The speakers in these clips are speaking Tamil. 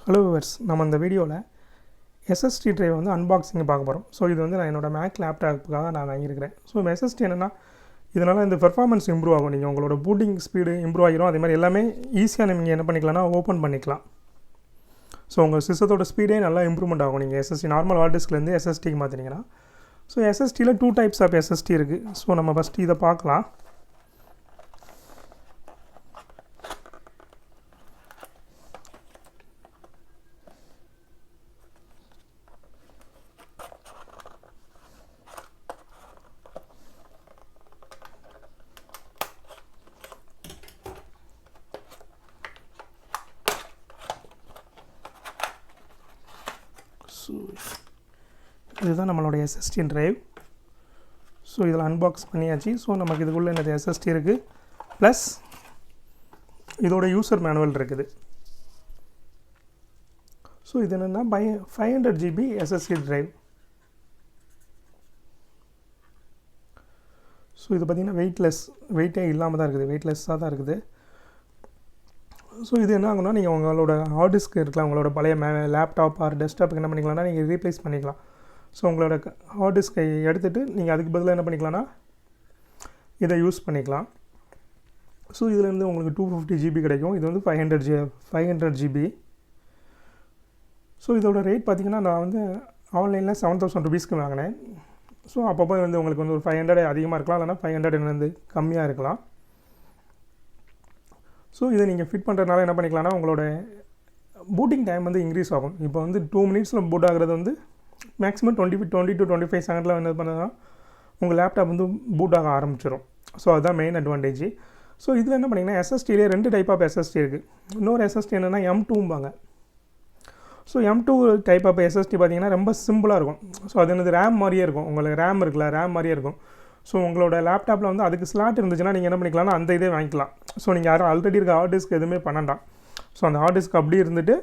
ஹலோ வியூவர்ஸ், நம்ம இந்த வீடியோவில் எஸ்எஸ்டி ட்ரைவ் வந்து அன்பாக்சிங் பார்க்க போகிறோம். ஸோ இது வந்து நான் என்னோடய மேக் லேப்டாப்புக்காக நான் வாங்கியிருக்கிறேன். ஸோ எஸ்எஸ்டி என்னென்னா இதனால் இந்த பெர்ஃபார்மன்ஸ் இம்ப்ரூவ் ஆகும். நீங்கள் உங்களோட பூட்டிங் ஸ்பீடு இம்ப்ரூவ் ஆகிரும். அதே மாதிரி எல்லாமே ஈஸியாக நீங்கள் என்ன பண்ணிக்கலாம்னா ஓப்பன் பண்ணிக்கலாம். ஸோ உங்கள் சிஸ்டத்தோட ஸ்பீடே நல்லா இம்ப்ரூவ்மெண்ட் ஆகும். நீங்கள் எஸ்எஸ்டி நார்மல் ஹார்ட் டிஸ்க்லேருந்து எஸ்எஸ்டிக்கு மாற்றினீங்கன்னா. ஸோ எஸ்எஸ்டியில் 2 டைப்ஸ் ஆஃப் எஸ்எஸ்டி இருக்குது. ஸோ நம்ம ஃபஸ்ட்டு இதை பார்க்கலாம். ஸோ இதுதான் நம்மளோட எஸ்எஸ்டி ட்ரைவ். ஸோ இதில் அன்பாக்ஸ் பண்ணியாச்சு. ஸோ நமக்கு இதுக்குள்ளே என்னது எஸ்எஸ்டி இருக்குது, ப்ளஸ் இதோட யூசர் மேனுவல் இருக்குது. ஸோ இது என்னென்னா 500 GB எஸ்எஸ்டி ட்ரைவ். ஸோ இது பார்த்திங்கன்னா வெயிட்டே இல்லாமல் தான் இருக்குது, வெயிட்லெஸ்ஸாக தான் இருக்குது. ஸோ இது என்ன ஆகும்னா, நீங்கள் உங்களோட ஹார்ட் டிஸ்க் இருக்கலாம், உங்களோட பழைய லேப்டாப் ஆர் டெஸ்க்டாப்புக்கு என்ன பண்ணிக்கலாம்னா நீங்கள் ரீப்ளேஸ் பண்ணிக்கலாம். ஸோ உங்களோட ஹார்ட் டிஸ்கை எடுத்துகிட்டு நீங்கள் அதுக்கு பதிலாக என்ன பண்ணிக்கலாம்னா இதை யூஸ் பண்ணிக்கலாம். ஸோ இதுலேருந்து உங்களுக்கு 250 GB கிடைக்கும். இது வந்து 500 GB. ஸோ இதோட ரேட் பார்த்திங்கன்னா நான் வந்து ஆன்லைனில் 7000 rupeesக்கு வாங்கினேன். ஸோ அப்பப்போ வந்து உங்களுக்கு வந்து ஒரு 500 அதிகமாக இருக்கலாம், இல்லைனா 500 வந்து கம்மியாக இருக்கலாம். ஸோ இதை நீங்கள் ஃபிட் பண்ணுறதுனால என்ன பண்ணிக்கலாம்னா உங்களோட பூட்டிங் டைம் வந்து இன்க்ரீஸ் ஆகும். இப்போ வந்து 2 minutesல பூட் ஆகிறது வந்து மேக்ஸிமம் 20 to 25 செகண்டில் என்ன பண்ணுறதுனா உங்கள் லேப்டாப் வந்து பூட் ஆக ஆரம்பிச்சிடும். ஸோ அதுதான் மெயின் அட்வான்டேஜ். ஸோ இதில் என்ன பண்ணிங்கன்னா எஸ்எஸ்டிலே 2 டைப் ஆஃப் எஸ்எஸ்டி இருக்குது. இன்னொரு எஸ்எஸ்டி என்னென்னா M2பாங்க. So M2 type of SSD பார்த்திங்கன்னா ரொம்ப சிம்பிளாக இருக்கும். ஸோ அது என்னது ரேம் மாதிரியே இருக்கும். உங்களுக்கு ரேம் இருக்குல்ல, ரேம் மாதிரியே இருக்கும். ஸோ உங்களோட லேப்டாப்பில் வந்து அதுக்கு ஸ்லாட் இருந்துச்சுன்னா நீங்கள் என்ன பண்ணிக்கலாம்னா அந்த இதே வாங்கிக்கலாம். ஸோ நீங்கள் யாரும் ஆல்ரெடி இருக்க ஹார்ட் டிஸ்க் எதுவுமே பண்ணண்டாம். ஸோ அந்த ஹார்ட் டிஸ்க் அப்படியே இருந்துட்டு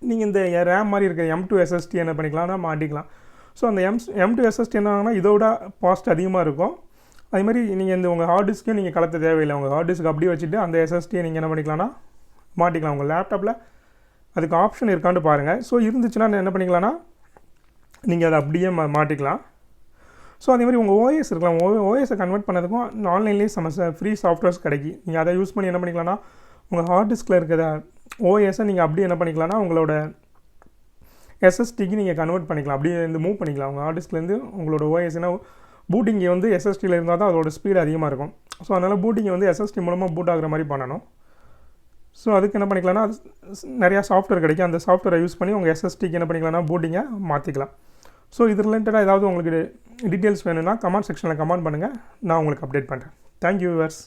நீங்கள் இந்த ரேம் மாதிரி இருக்க M2 எஸ்எஸ்டி என்ன பண்ணிக்கலாம்னா மாட்டிக்கலாம். ஸோ அந்த M2 எஸ்எஸ்டி என்ன ஆகுனா இதோட காஸ்ட் அதிகமாக இருக்கும். அதே மாதிரி நீங்கள் இந்த உங்கள் ஹார்ட் டிஸ்க்கையும் நீங்கள் கலத்த தேவையில்லை. உங்கள் ஹார்ட் டிஸ்க் அப்படியே வச்சுட்டு அந்த எஸ்எஸ்டியை நீங்கள் என்ன பண்ணிக்கலாம்னா மாட்டிக்கலாம். உங்கள் லேப்டாப்பில் அதுக்கு ஆப்ஷன் இருக்கான்னு பாருங்கள். ஸோ இருந்துச்சுன்னா என்ன பண்ணிக்கலாம்னா நீங்கள் அதை அப்படியே மாட்டிக்கலாம். ஸோ அதே மாதிரி உங்கள் ஓஎஸ் இருக்கலாம், ஓஎஸை கன்வெர்ட் பண்ணதுக்கும் ஆன்லைன்லேயே ஃப்ரீ சாஃப்ட்வேர்ஸ் கிடைக்கும். நீங்கள் அதை யூஸ் பண்ணி என்ன பண்ணிக்கலாம்னா உங்கள் ஹார்ட் டிஸ்கில் இருக்கிற ஓஎஸை நீங்கள் அப்படியே என்ன பண்ணிக்கலாம்னா உங்களோட எஸ்எஸ்டிக்கு நீங்கள் கன்வெர்ட் பண்ணிக்கலாம். அப்படியே வந்து மூவ் பண்ணிக்கலாம். உங்கள் ஹார்ட் டிஸ்க்லேருந்து உங்களோட ஓஎஸ்னா பூட்டிங்கை வந்து எஸ்எஸ்டியில் இருந்தால் தான் அதோட ஸ்பீடு அதிகமாக இருக்கும். ஸோ அதனால் பூட்டிங்கை வந்து எஸ்எஸ்டி மூலமாக பூட் ஆகிற மாதிரி பண்ணணும். ஸோ அதுக்கு என்ன பண்ணிக்கலாம்னா நிறையா சாஃப்ட்வேர் கிடைக்கும். அந்த சாஃப்ட்வேரை யூஸ் பண்ணி உங்கள் எஸ்எஸ்டிக்கு என்ன பண்ணிக்கலாம்னா பூட்டிங்கை மாற்றிக்கலாம். ஸோ இது ரிலேட்டடாக ஏதாவது உங்களுக்கு டீட்டெயில்ஸ் வேணும்னா கமெண்ட் செக்ஷனில் கமெண்ட் பண்ணுங்கள், நான் உங்களுக்கு அப்டேட் பண்ணுறேன். Thank you viewers.